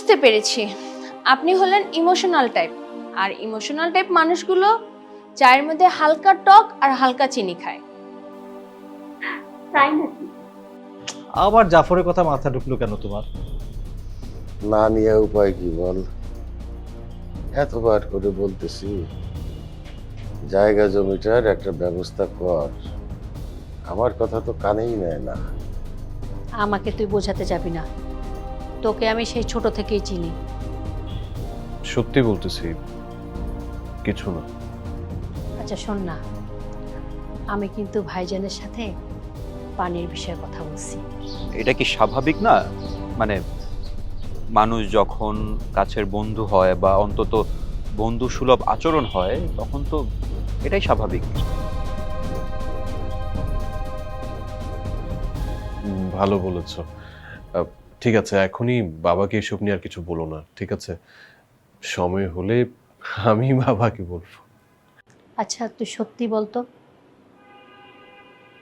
বুঝতে পেরেছি, আপনি হলেন ইমোশনাল টাইপ। আর ইমোশনাল টাইপ মানুষগুলো চায়ের মধ্যে হালকা টক আর হালকা চিনি খায়, তাই নাকি? আবার জাফরের কথা মাথা ঢুকলো কেন তোমার? না নিয়ে উপায় কি বল? এতবার করে বলতেছি জায়গা জমিটার একটা ব্যবস্থা কর, আমার কথা তো কানেই নেয় না। আমাকে তুই বোঝাতে যাবি না, তোকে আমি সেই ছোট থেকেই চিনি। সত্যি বলতেছি, কিছু না। আচ্ছা শোন না, আমি কিন্তু ভাইজানের সাথে পানির বিষয়ে কথা বলছি। এটা কি স্বাভাবিক না? মানে মানুষ যখন কাছের বন্ধু হয় বা অন্তত বন্ধু সুলভ আচরণ হয় তখন তো এটাই স্বাভাবিক। ভালো বলেছো। ঠিক আছে, এখনই বাবাকে এসব নিয়ে আর কিছু বলো না, ঠিক আছে? সময় হলে আমি বাবাকে বলবো। আচ্ছা তুই সত্যি বলতো,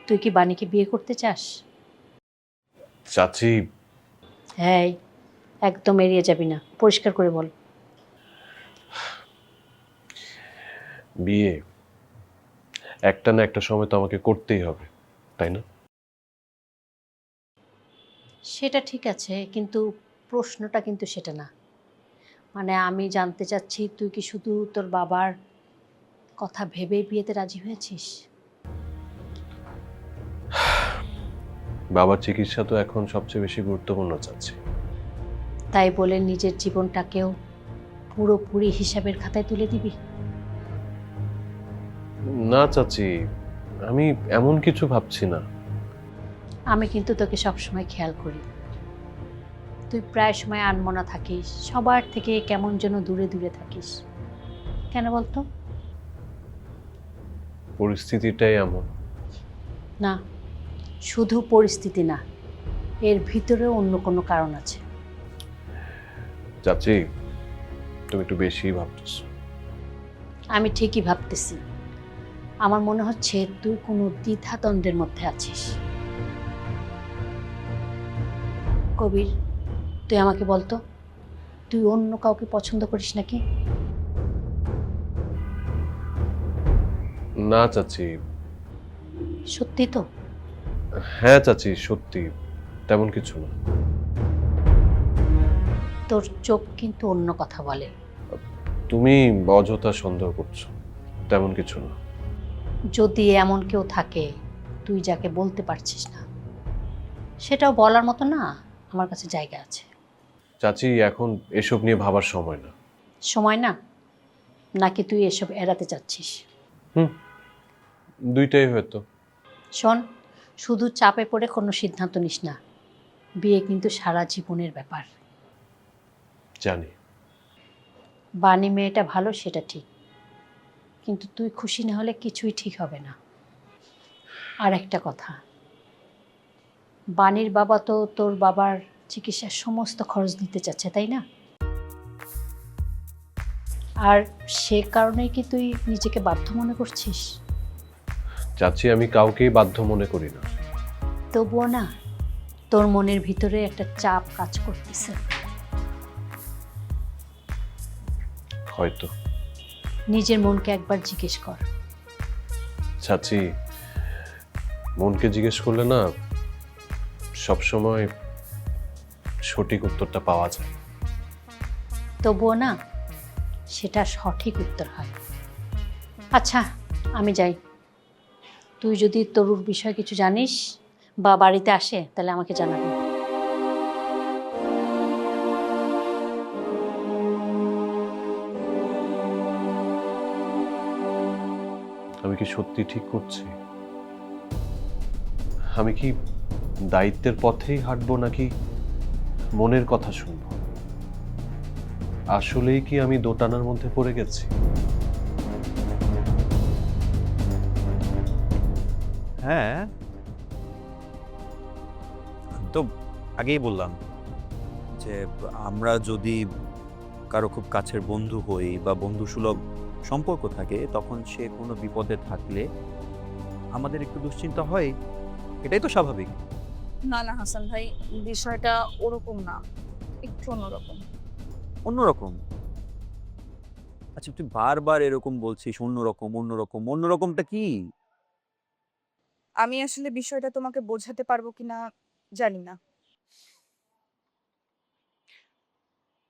তুই কি বাণীকে বিয়ে করতে চাস? চাচি, হ্যাঁ, একদম এড়িয়ে যাবি না, পরিষ্কার করে বল। বিয়ে একটা না একটা সময় তো আমাকে করতেই হবে, তাই না? সেটা ঠিক আছে, কিন্তু প্রশ্নটা কিন্তু সেটা না। মানে আমি জানতে চাচ্ছি, তুই কি শুধু তোর বাবার কথা ভেবেই বিয়েতে রাজি হয়েছিস? বাবার চিকিৎসা তো এখন সবচেয়ে বেশি গুরুত্বপূর্ণ চাচ্ছি। তাই বলে নিজের জীবনটাকেও পুরোপুরি হিসাবের খাতায় তুলে দিবি? না চাচি, আমি এমন কিছু ভাবছি না। আমি কিন্তু তোকে সবসময় খেয়াল করি, তুই প্রায় সময় আনমনা থাকিস, সবার থেকে কেমন যেন দূরে দূরে থাকিস। কেন বলতো? পরিস্থিতিটাই এমন। না, শুধু পরিস্থিতি না, এর ভিতরেও অন্য কোনো কারণ আছে। চাচি, তুমি একটু বেশি ভাবতেছো। আমি ঠিকই ভাবতেছি, আমার মনে হচ্ছে তুই কোনো দ্বিধাদ্বন্দ্বের মধ্যে আছিস। কবির, তুই আমাকে বলতো, তুই অন্য কাউকে পছন্দ করিস নাকি? না চাচি। সত্যি তো? হ্যাঁ চাচি, সত্যি, তেমন কিছু না। তোর চোখ কিন্তু অন্য কথা বলে। তুমি অযথা সন্দেহ করছো, তেমন কিছু না। যদি এমন কেউ থাকে তুই যাকে বলতে পারছিস না, সেটাও বলার মতো না, আমার কাছে জায়গা আছে। চাচি, এখন এসব নিয়ে ভাবার সময় না। সময় না, নাকি তুই এসব এড়াতে চাচ্ছিস? দুইটাই হয়তো। শোন, শুধু চাপে পড়ে কোনো সিদ্ধান্ত নিস না, বিয়ে কিন্তু সারা জীবনের ব্যাপার। জানি। বাণী মেয়েটা ভালো সেটা ঠিক, কিন্তু তুই খুশি না হলে কিছুই ঠিক হবে না। আর একটা কথা, বাণীর বাবা তো তোর বাবার চিকিৎসার সমস্ত খরচ দিতে চাচ্ছে, তাই না? আর সে কারণেই কি তুই নিজেকে বাধ্য মনে করছিস? চাচি, আমি কাউকেই বাধ্য মনে করি না। তবুও না, তোর মনের ভিতরে একটা চাপ কাজ করতেছে। হয়তো। নিজের মনকে একবার জিজ্ঞেস কর। চাচি, মনকে জিজ্ঞেস করলে না সবসময় সঠিক উত্তরটা পাওয়া যায়। তবুও না, সেটা সঠিক উত্তর হয়। আচ্ছা আমি যাই, তুই যদি তরুর বিষয়ে কিছু জানিস বা বাড়িতে আসে তাহলে আমাকে জানাবি। আমি কি সত্যি ঠিক করছি? আমি কি দায়িত্বের পথেই হাঁটবো নাকি মনের কথা শুনবো? আসলেই কি আমি দোটানার মধ্যে পড়ে গেছি? হ্যাঁ, তো আগেই বললাম যে আমরা যদি কারো খুব কাছের বন্ধু হই বা বন্ধু সুলভ সম্পর্ক থাকে, তখন সে কোনো বিপদে থাকলে আমাদের একটু দুশ্চিন্তা হয়, এটাই তো স্বাভাবিক। না না হাসান ভাই, বিষয়টা ওরকম না, একটু অন্যরকম। অন্যরকম। আচ্ছা, তুই বারবার এরকম বলছিস অন্যরকম অন্যরকম, অন্যরকমটা কি? আমি আসলে বিষয়টা তোমাকে বোঝাতে পারবো কিনা জানি না।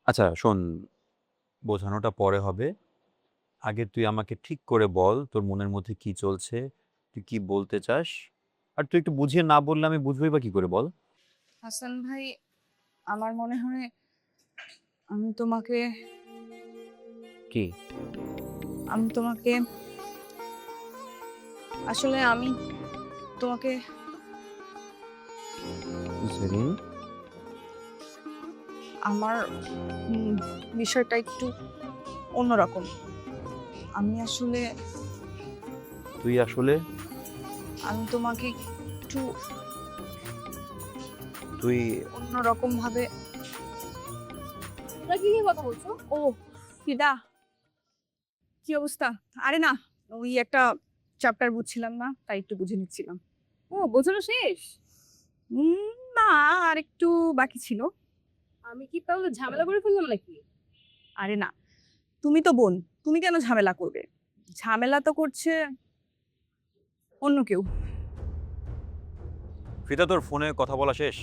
আচ্ছা শোন, বোঝানোটা পরে হবে। আগে তুই আমাকে ঠিক করে বল তোর মনের মধ্যে কি চলছে, তুই কি বলতে চাস। আর তুই একটু বুঝিয়ে না বললে আমি বুঝবোই বা কি করে, বল। হাসান ভাই, আমার মনে হয় আমি তোমাকে কি? আমি তোমাকে আসলে আমি তোমাকে জেরিন, আমার বিষয়টা একটু অন্যরকম। আমি আসলে তুই আসলে আমি তোমাকে একটু তুই অন্যরকম ভাবে। তোমরা কি নিয়ে কথা বলছো? ও ফিদা, কি অবস্থা? আরে না, ওই একটা চ্যাপ্টার বুঝছিলাম না, তাই একটু বুঝে নিচ্ছিলাম। ও, বোঝানো শেষ? না, আর একটু বাকি ছিল। আমি কি তাহলে ঝামেলা করে ফেললাম নাকি? আরে না, তুমি তো বোন, তুমি কেন ঝামেলা করবে? ঝামেলা তো করছে অন্য কেউ। ফিদা, তোর ফোনে কথা বলা শেষ?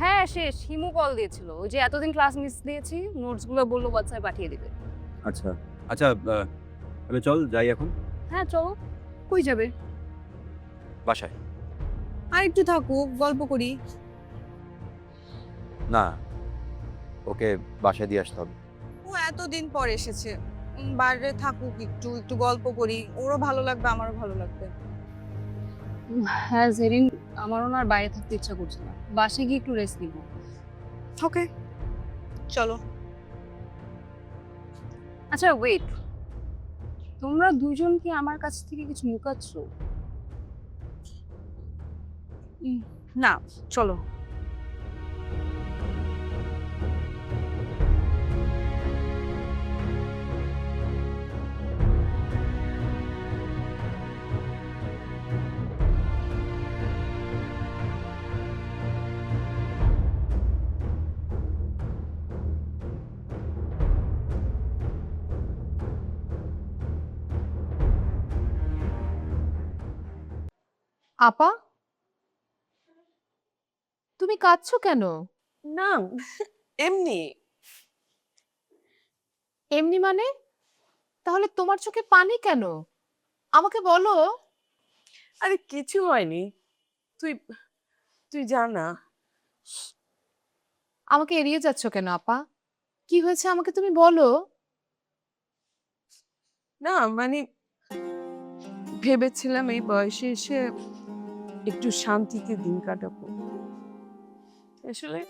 হ্যাঁ শেষ। হিমু কল দিয়েছিল, ওই যে এতদিন ক্লাস মিস দিয়েছি, নোটসগুলো বললো হোয়াটসঅ্যাপে পাঠিয়ে দিবে। আচ্ছা আচ্ছা, এবার চল যাই এখন হ্যাঁ চলো। কই যাবে? বাসায়। আর একটু থাকুক, গল্প করি। না, ওকে বাসায় দিয়ে আসতে হবে। ও এতদিন পর এসেছে, বাইরে থাকুক, একটু একটু গল্প করি, ওরও ভালো লাগবে, আমারও ভালো লাগবে। হ্যাঁ জেরিন, আমারও না আর বাইরে থাকতে ইচ্ছা করছে না, বাসে গিয়ে একটু রেস্ট নিব। ওকে, চলো। আচ্ছা ওয়েট, তোমরা দুজন কি আমার কাছ থেকে কিছু লুকাচ্ছ? না, চলো। আপা, তুমি কাঁদছো কেন? না, এমনি। এমনি মানে? তাহলে তোমার চোখে পানি কেন? আমাকে বলো। আরে কিছু হয়নি। তুই তুই জানা। আমাকে এড়িয়ে যাচ্ছ কেন আপা? কি হয়েছে আমাকে তুমি বলো। না মানে ভেবেছিলাম এই বয়সে এসে একটু শান্তিতে দিন কাটাবো। আসলে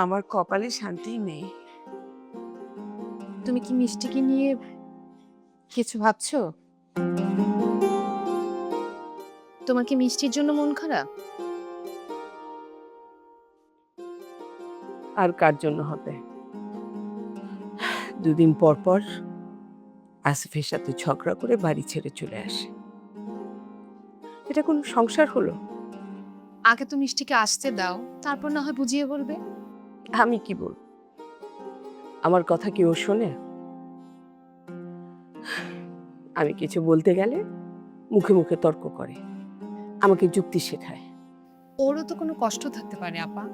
আমার কপালে শান্তি নেই। তুমি কি মিষ্টিকে নিয়ে কিছু ভাবছো? তোমার কি মিষ্টির জন্য মন খারাপ? আর কার জন্য হবে? দুদিন পর পর আসিফের সাথে ঝগড়া করে বাড়ি ছেড়ে চলে আসে। এটা কোন সংসার হলো? আগে তো মিষ্টিকে আসতে দাও, তারপর না হয় বুঝিয়ে বলবে। আমি কি বলবো? আমার কথা কি ও শোনে? আমি কিছু বলতে গেলে মুখে মুখে তর্ক করে, আমাকে যুক্তি শেখায়। ওরও তো কোনো কষ্ট থাকতে পারে আপা।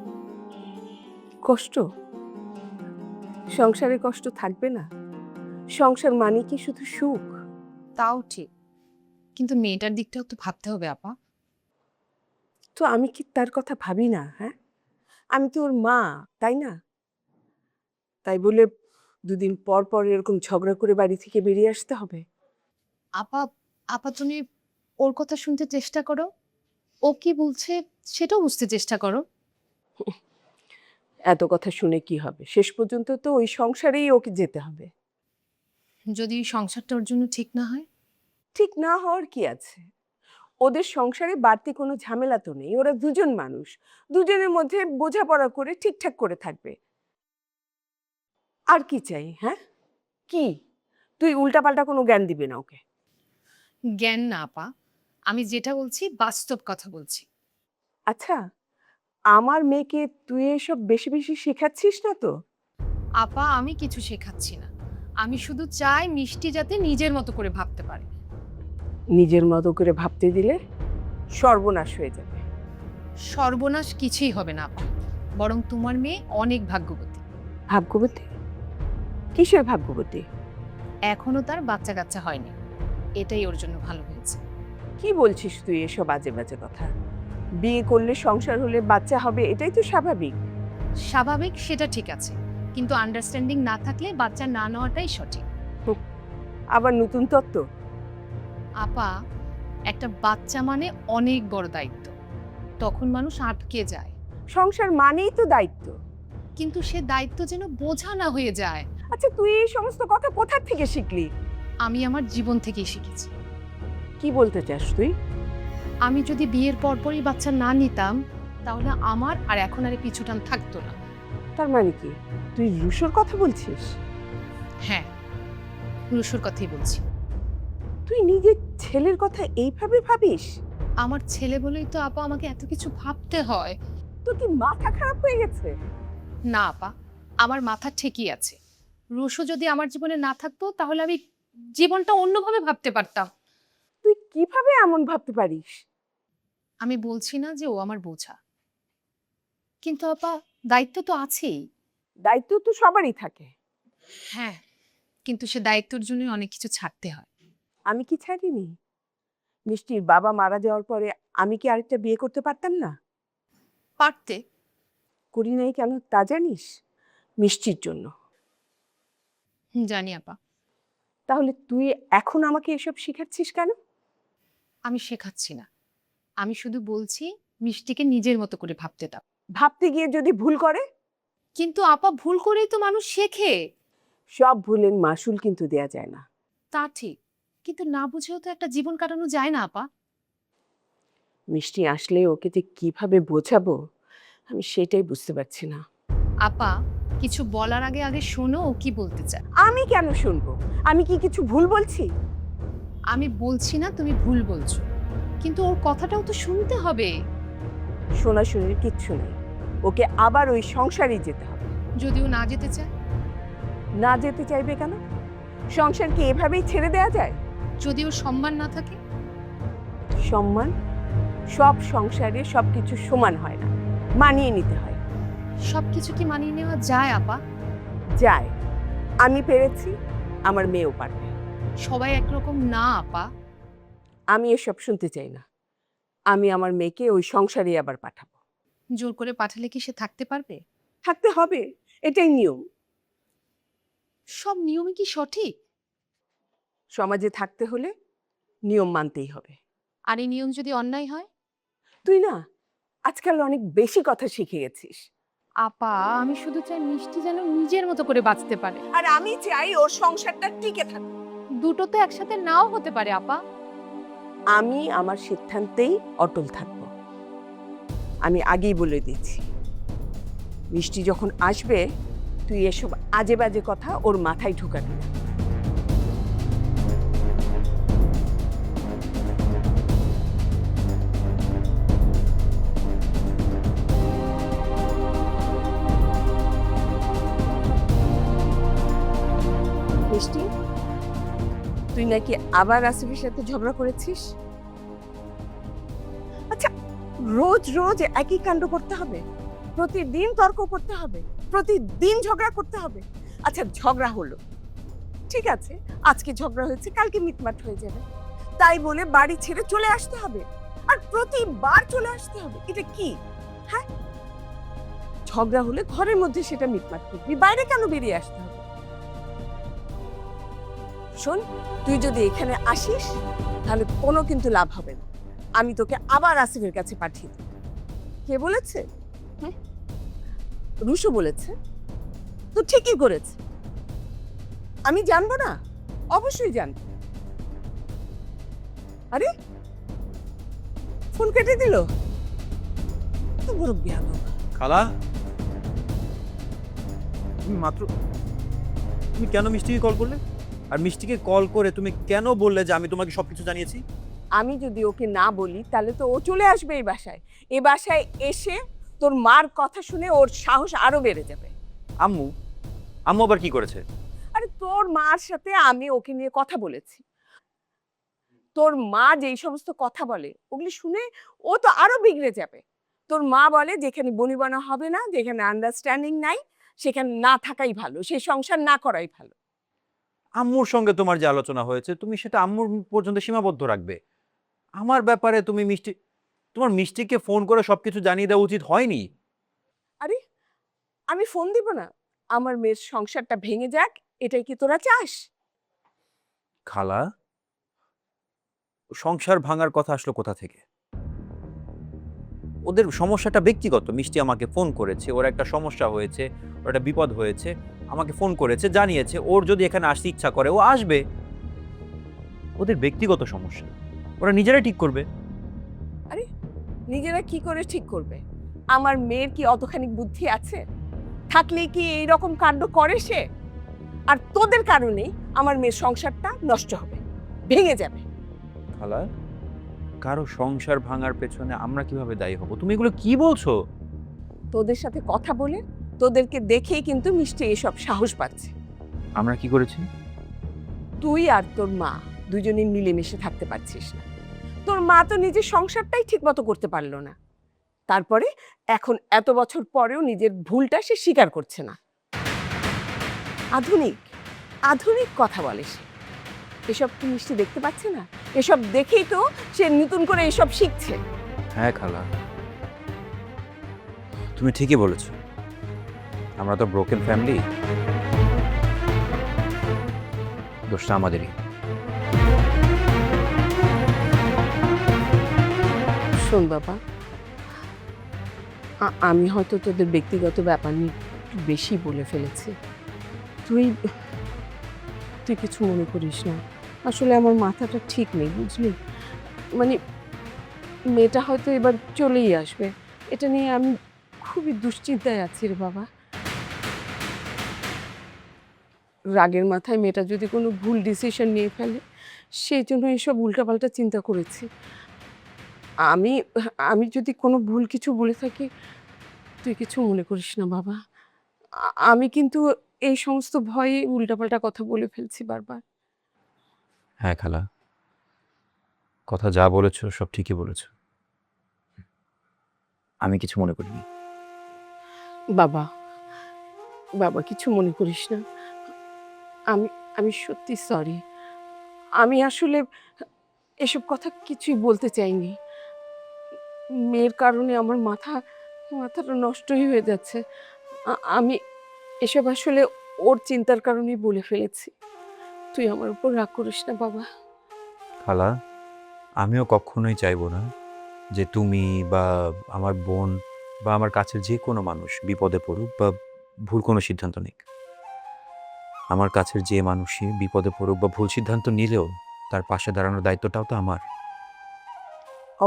কষ্ট? সংসারে কষ্ট থাকবে না? সংসার মানে কি শুধু সুখ? তাও ঠিক, কিন্তু মেয়েটার দিকটাও তো ভাবতে হবে আপা। তো আমি কি তার কথা ভাবি না? হ্যাঁ, আমি তো ওর মা, তাই না? তাই বলে দুদিন পর পর এরকম ঝগড়া করে বাড়ি থেকে বেরিয়ে আসতে হবে? আপা, আপা তুমি ওর কথা শুনতে চেষ্টা করো, ও কি বলছে সেটাও বুঝতে চেষ্টা করো। এত কথা শুনে কি হবে? শেষ পর্যন্ত তো ওই সংসারেই ওকে যেতে হবে। যদি সংসারটা ওর জন্য ঠিক না হয়? ঠিক না হওয়ার কি আছে? ওদের সংসারে বাড়তি কোনো ঝামেলা তো নেই। ওরা দুজন মানুষ, দুজনের মধ্যে বোঝাপড়া করে ঠিকঠাক করে থাকবে। আর কি চাই? হ্যাঁ, কি তুই উল্টাপাল্টা কোনো জ্ঞান দিবি না ওকে? জ্ঞান না আপা, আমি যেটা বলছি বাস্তব কথা বলছি। আচ্ছা, আমার মেয়েকে তুই এসব বেশি বেশি শেখাচ্ছিস না তো? আপা আমি কিছু শেখাচ্ছি না, আমি শুধু চাই মিষ্টি যাতে নিজের মতো করে ভাবতে পারে। নিজের মতো করে ভাবতে দিলে সর্বনাশ হয়ে যাবে। সর্বনাশ কিছুই হবে না আপা, বরং তোমার মেয়ে অনেক ভাগ্যবতী। ভাগ্যবতী? কিসের ভাগ্যবতী? এখনো তার বাচ্চা কাচ্চা হয়নি, এটাই ওর জন্য ভালো হয়েছে। কি বলছিস তুই এসব বাজে বাজে কথা? বিয়ে করলে সংসার হলে বাচ্চা হবে, এটাই তো স্বাভাবিক। স্বাভাবিক সেটা ঠিক আছে, কিন্তু আন্ডারস্ট্যান্ডিং না থাকলে বাচ্চা না নেওয়াটাই সঠিক। আবার নতুন তত্ত্ব? আপা, একটা বাচ্চা মানে অনেক বড় দায়িত্ব, তখন মানুষ আটকে যায়। সংসার মানেই তো দায়িত্ব। কিন্তু সে দায়িত্ব যেন বোঝা না হয়ে যায়। আচ্ছা, তুই এই সমস্ত কথা কোথা থেকে শিখলি? আমি আমার জীবন থেকেই শিখেছি। কি বলতে চাস তুই? আমি যদি বিয়ের পরপরই বাচ্চা না নিতাম, তাহলে আমার আর এখন আর পিছুটান থাকতো না। তার মানে কি তুই রুশোর কথা বলছিস? হ্যাঁ, রুশুর কথাই বলছি। তুই নিজের ছেলের কথা এইভাবে ভাবিস? আমার ছেলে বলেই তো আপা আমাকে এত কিছু ভাবতে হয়। তোর কি মাথা খারাপ হয়ে গেছে? না আপা, আমার মাথা ঠিকই আছে। রুশু যদি আমার জীবনে না থাকতো, তাহলে আমি জীবনটা অন্যভাবে ভাবতে পারতাম। তুই কিভাবে এমন ভাবতে পারিস? আমি বলছি না যে ও আমার বোঝা, কিন্তু আপা দায়িত্ব তো আছেই। দায়িত্ব তো সবারই থাকে। হ্যাঁ, কিন্তু সে দায়িত্বের জন্য অনেক কিছু ছাড়তে হয়। আমি কি ছাড়িনি? মিষ্টির বাবা মারা যাওয়ার পরে আমি কি আরেকটা বিয়ে করতে পারতাম না? পারতে। করি নাই কেন তা জানিস? মিষ্টির জন্য। জানি আপা। তাহলে তুই এখন আমাকে এসব শেখাচ্ছিস কেন? আমি শেখাচ্ছি না, আমি শুধু বলছি মিষ্টিকে নিজের মতো করে ভাবতে দাও। ভাবতে গিয়ে যদি ভুল করে? কিন্তু আপা, ভুল করেই তো মানুষ শেখে। সব ভুলের মাসুল কিন্তু দেয়া যায় না। তা ঠিক, কিন্তু না বুঝেও তো একটা জীবন কাটানো যায় না আপা। মিষ্টি আসলে ওকে যে কিভাবে বোঝাবো আমি সেটাই বুঝতে পারছি না। আপা, কিছু বলার আগে আগে শোনো ও কি বলতে চায়। আমি কেন শুনবো? আমি কি কিছু ভুল বলছি? আমি বলছি না তুমি ভুল বলছো, কিন্তু ওর কথাটাও তো শুনতে হবে। শোনাশুনির কিচ্ছু নেই, ওকে আবার ওই সংসারেই যেতে হবে। যদিও না যেতে চায়? না যেতে চাইবে কেন? সংসার কি এভাবেই ছেড়ে দেয়া যায়? যদি ওর সম্মান না থাকে? সম্মান? সব সংসারে সবকিছু সমান হয় না, মানিয়ে নিতে হয়। সবকিছু কি মানিয়ে নেওয়া যায় আপা? যায়। আমি পেরেছি, আমার মেয়েও পারবে। সবাই একরকম না আপা। আমি এসব শুনতে চাই না। আমি আমার মেয়েকে ওই সংসারে আবার পাঠাবো। জোর করে পাঠালে কি সে থাকতে পারবে? থাকতে হবে, এটাই নিয়ম। সব নিয়মে কি সঠিক? সমাজে থাকতে হলে নিয়ম মানতেই হবে। আর এই নিয়ম যদি অন্যায় হয়? তুই না আজকাল অনেক বেশি কথা শিখে গেছিস। আপা, আমি শুধু চাই মিষ্টি যেন নিজের মতো করে বাঁচতে পারে। আর আমি চাই ওর সংসারটা টিকে থাকে। দুটো তো একসাথে নাও হতে পারে আপা। আমি আমার সিদ্ধান্তেই অটল থাকব। আমি আগেই বলে দিচ্ছি, মিষ্টি যখন আসবে তুই এসব আজে বাজে কথা ওর মাথায় ঢুকাবি না। মিষ্টি, তুই নাকি আবার আসিফের সাথে ঝগড়া করেছিস? আচ্ছা, রোজ রোজ একই কাণ্ড করতে হবে? প্রতিদিন তর্ক করতে হবে? প্রতিদিন ঝগড়া করতে হবে? আচ্ছা, ঝগড়া হলো, ঠিক আছে, আজকে ঝগড়া হয়েছে, কালকে মিটমাট হয়ে যাবে, তাই বলে বাড়ি ছেড়ে চলে আসতে হবে? আর প্রতিবার চলে আসতে হবে? এটা কি? হ্যাঁ, ঝগড়া হলে ঘরের মধ্যে সেটা মিটমাট করবি, বাইরে কেন বেরিয়ে আসতে হবে? শোন, তুই যদি এখানে আসিস তাহলে কোনো কিন্তু লাভ হবে না। আমি তোকে আবার আসিফের কাছে পাঠিয়ে দেব। কে বলেছে? রুশো বলেছে? তো ঠিকই করেছে। আমি জানবো না? অবশ্যই জানবো। আরে, ফোন কেটে দিল তো, বড় বেয়াদব। খালা, তুমি কেন মিষ্টিকে কল করলে? আর মিষ্টিকে কল করে তুমি কেন বললে যে আমি তোমাকে সবকিছু জানিয়েছি? আমি যদি ওকে না বলি তাহলে তো ও চলে আসবে এই বাসায়। এই বাসায় এসে তোর মার কথা শুনে ওর সাহস আরো বেড়ে যাবে। আম্মু, আম্মু আবার কি করেছে? আরে তোর মার সাথে আমি ওকে নিয়ে কথা বলেছি। তোর মা যেই সমস্ত কথা বলে ওগুলি শুনে ও তো আরো বিগড়ে যাবে। তোর মা বলে যেখানে বনিবনা হবে না, যেখানে আন্ডারস্ট্যান্ডিং নাই, সেখানে না থাকাই ভালো, সেই সংসার না করাই ভালো। আম্মুর সঙ্গে তোমার যে আলোচনা হয়েছে তুমি সেটা আম্মুর পর্যন্ত সীমাবদ্ধ রাখবে। আমার ব্যাপারে তুমি তোমার মিষ্টিকে ফোন করে সবকিছু জানিয়ে দেওয়া উচিত হয়নি? আরে আমি ফোন দিব না? আমার মেয়ের সংসারটা ভেঙে যাক, এটাই কি তোরা চাস? খালা, সংসার ভাঙার কথা আসলো কোথা থেকে? ওদের সমস্যাটা ব্যক্তিগত। মিষ্টি আমাকে ফোন করেছে, ওর একটা সমস্যা হয়েছে, ওর একটা বিপদ হয়েছে, আমাকে ফোন করেছে, জানিয়েছে। ওর যদি এখানে আসতে ইচ্ছা করে ও আসবে। ওদের ব্যক্তিগত সমস্যা, ওরা নিজেরাই ঠিক করবে। আরে নিজেরা কি করে ঠিক করবে? আমার মেয়ের কি অতখানি বুদ্ধি আছে? থাকলে কি এইরকম কাণ্ড করে সে? আর তোদের কারণেই আমার মেয়ের সংসারটা নষ্ট হবে, ভেঙে যাবে। খালা, কারো সংসার ভাঙার পেছনে আমরা কিভাবে দায়ী হব? তুমি এগুলো কি বলছো? তোদের সাথে কথা বলে, তোদেরকে দেখেই কিন্তু মিষ্টি এসব সাহস পাচ্ছে। আমরা কি করেছি? তুই আর তোর মা দুজনে মিলেমিশে থাকতে পারছিস না। তোর মা তো নিজের সংসারটাই ঠিক মতো করতে পারলো না, তারপরে এখন এত বছর পরেও নিজের ভুলটা সে স্বীকার করছে না। আধুনিক আধুনিক কথা বলে সে। এসব কি মিষ্টি দেখতে পাচ্ছে না? এসব দেখেই তো সে নতুন করে এসব শিখছে। হ্যাঁ খালা, তুমি ঠিকই বলেছো। আমরা তো ব্রোকেন ফ্যামিলি, দোষটা আমাদেরই। শোন বাবা, আমি হয়তো তোদের ব্যক্তিগত ব্যাপার নিয়ে একটু বেশি বলে ফেলেছি। তুই তুই কিছু মনে করিস না। আসলে আমার মাথাটা ঠিক নেই, বুঝলি? মানে মেয়েটা হয়তো এবার চলেই আসবে, এটা নিয়ে আমি খুবই দুশ্চিন্তায় আছি রে বাবা। রাগের মাথায় মেয়েটা যদি কোনো ভুল ডিসিশন নিয়ে ফেলে, সেই জন্য এসব উল্টাপাল্টা চিন্তা করেছি। আমি আমি যদি কোনো ভুল কিছু বলে থাকি, তুই কিছু মনে করিস না বাবা। আমি কিন্তু এই সমস্ত ভয়ে উল্টাপাল্টা কথা বলে ফেলছি বারবার। হ্যাঁ খালা, কথা যা বলেছো সব ঠিকই বলেছো। আমি কিছু মনে করিনি। বাবা, বাবা কিছু মনে করিস না। আমি আমি সত্যি সরি। আমি আসলে এসব কথা কিছুই বলতে চাইনি। মেয়ের কারণে আমার মাথাটা নষ্টই হয়ে যাচ্ছে। আমি এসব আসলে ওর চিন্তার কারণেই বলে ফেলেছি। তুই আমার উপর রাগ করিস না বাবা। খালা, আমিও কখনোই চাইবো না যে তুমি বা আমার বোন বা আমার কাছের যে কোনো মানুষ বিপদে পড়ুক বা ভুল কোনো সিদ্ধান্ত নিক। আমার কাছের যে মানুষই বিপদে পড়ুক বা ভুল সিদ্ধান্ত নিলেও তার পাশে দাঁড়ানোর দায়িত্বটাও তো আমার।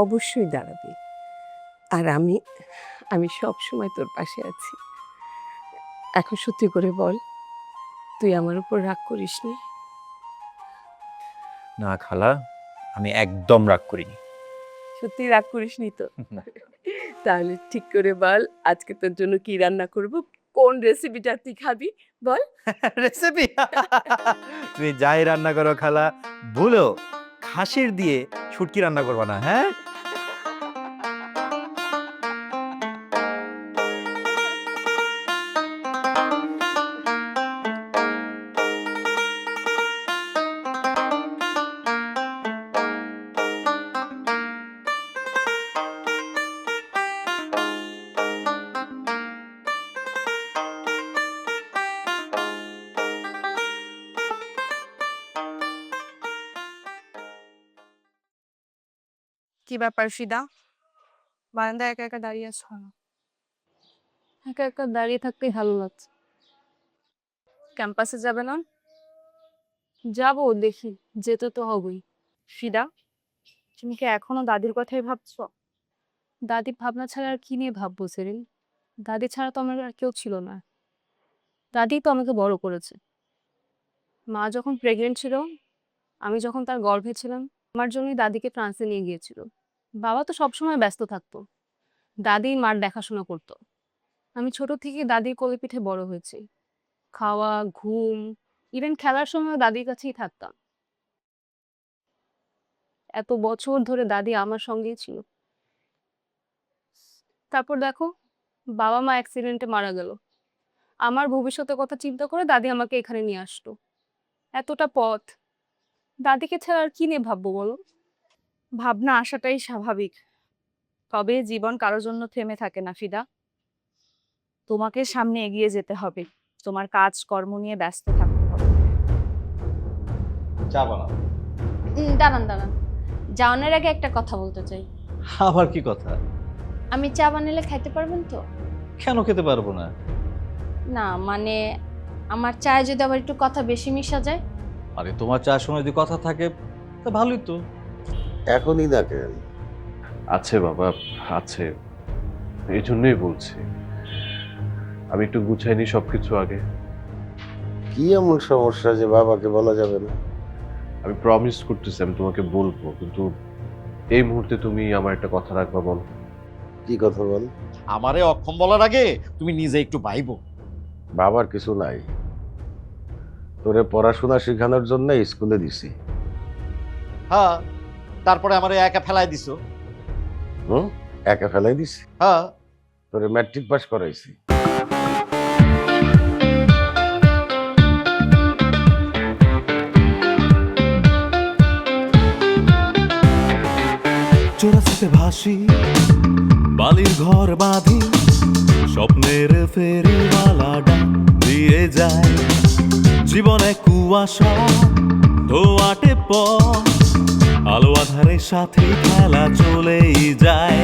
অবশ্যই দাঁড়াবি। আর আমি সব সময় তোর পাশে আছি। এখন সত্যি করে বল, তুই আমার উপর রাগ করিসনি? না খালা, আমি একদম রাগ করিনি। সত্যি রাগ করিসনি তো? তাহলে ঠিক করে বল, আজকে তোর জন্য কি রান্না করব, কোন রেসিপিটা তুই খাবি বল। রেসিপি? তুমি যাই রান্না করো খালা, ভুলো খাসির দিয়ে শুটকি রান্না করবা না, হ্যাঁ? কি ব্যাপার ফিদা, বারান্দায় একা একা দাঁড়িয়ে আছো? একা একা দাঁড়িয়ে থাকতেই ভালো লাগছে। ক্যাম্পাসে যাবে না? যাবো, দেখি, যেতে তো হবেই। ফিদা, তুমি কি এখনো দাদির কথাই ভাবছো? দাদি ভাবনা ছাড়া আর কি নিয়ে ভাববো সেরিন? দাদি ছাড়া তো আমার আর কেউ ছিল না। দাদি তো আমাকে বড় করেছে। মা যখন প্রেগনেন্ট ছিল, আমি যখন তার গর্ভে ছিলাম, আমার জন্যই দাদিকে ফ্রান্সে নিয়ে গিয়েছিল। বাবা তো সবসময় ব্যস্ত থাকতো, দাদি মার দেখাশোনা করতো। আমি ছোট থেকে দাদির কোলে পিঠে বড় হয়েছি। খাওয়া, ঘুম, ইভেন খেলার সময় দাদির কাছেই থাকতাম। এত বছর ধরে দাদি আমার সঙ্গেই ছিল। তারপর দেখো, বাবা মা অ্যাক্সিডেন্টে মারা গেল। আমার ভবিষ্যতের কথা চিন্তা করে দাদি আমাকে এখানে নিয়ে আসতো। এতটা পথ, দাদিকে ছাড়া আর কি নিয়ে ভাববো বলো? ভাবনা আসাটাই স্বাভাবিক, তবে জীবন কারোর জন্য থেমে থাকে না ফিদা। তোমাকে সামনে এগিয়ে যেতে হবে, তোমার কাজ কর্ম নিয়ে ব্যস্ত থাকতে হবে। চা বানাও। দাঁড়ান দাঁড়ান, যাওয়ানোর আগে একটা কথা বলতে চাই। আবার কি কথা? আমি চা বানালে খাইতে পারবেন তো? কেন খেতে পারবো না? না মানে আমার চায়ে যদি আবার একটু কথা বেশি মিশা যায়। আরে তোমার চার সময় যদি কথা থাকে তা ভালোই তো। এখনই না কেন? আছে বাবা, আছে, এই জন্যই বলছি। আমি একটু গুছাইনি সবকিছু আগে। কি এমন সমস্যা যে বাবাকে বলা যাবে না? আমি প্রমিস করতেছি আমি তোমাকে বলবো, কিন্তু এই মুহূর্তে তুমি আমার একটা কথা রাখবা বল। কি কথা বল? আমারে অক্ষম বলার আগে তুমি নিজে একটু ভাইবো। বাবার কিছু নাই, তোরে পড়াশোনা শেখানোর জন্য স্কুলে দিছি। হ্যাঁ, তারপরে আমারে একা ফেলাই দিছো। একা ফেলাই দিছি? হ্যাঁ, তোরে ম্যাট্রিক পাস করাইছি। চোরাশিতে ভাসি, বালির ঘর বাঁধি, স্বপ্নের ফেরিওয়ালাটা দিয়ে যায়। জীবনে কুয়াশা ধোয়াটে পথ, আলো আধারের সাথে খেলা চলেই যায়।